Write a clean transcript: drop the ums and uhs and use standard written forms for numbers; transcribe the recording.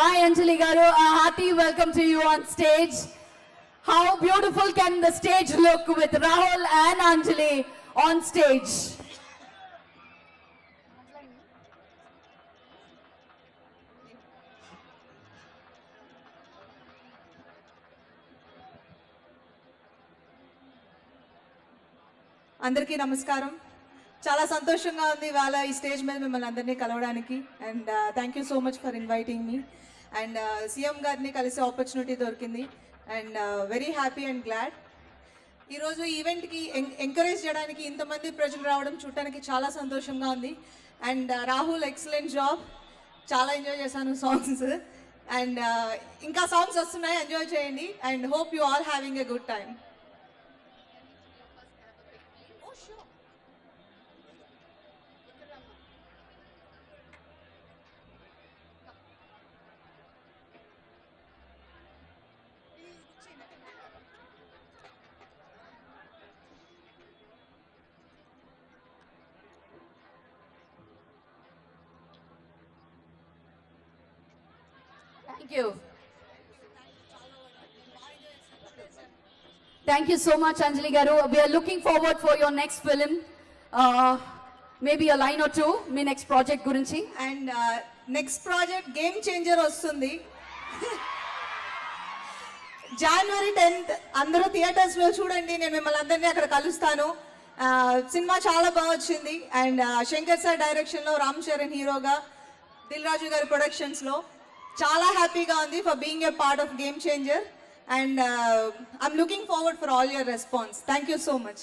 Hi Anjali Garu, a hearty welcome to you on stage. How beautiful can the stage look with Rahul and Anjali on stage? అందరికీ నమస్కారం. చాలా సంతోషంగా ఉంది ఇవాళ ఈ stage మీద మిమ్మల్ని అందరినీ కలవడానికి. And thank you so much for inviting me. And CM గారిని కలిసే ఆపర్చునిటీ దొరికింది. And very happy and glad. ఈరోజు ఈవెంట్కి ఎంకరేజ్ చేయడానికి ఇంతమంది ప్రజలు రావడం చూడటానికి చాలా సంతోషంగా ఉంది. అండ్ రాహుల్ ఎక్సలెంట్ జాబ్, చాలా ఎంజాయ్ చేశాను సాంగ్స్. అండ్ ఇంకా సాంగ్స్ వస్తున్నాయి, ఎంజాయ్ చేయండి. And hope you all having a good time. Thank you. Thank you so much, Anjali Garu. We are looking forward for your next film. Maybe a line or two, me next project గురించి. And next project game changer వస్తుంది. January 10th అందరూ థియేటర్స్లో చూడండి. నేను మిమ్మల్ని అందరినీ అక్కడ కలుస్తాను. సినిమా చాలా బాగా వచ్చింది. అండ్ శంకర్ సార్ డైరెక్షన్లో, రామ్ చరణ్ హీరోగా, దిల్ రాజు గారి ప్రొడక్షన్స్లో చాలా హ్యాపీగా ఉంది for being a part of game changer. And I'm looking forward for all your response. Thank you so much.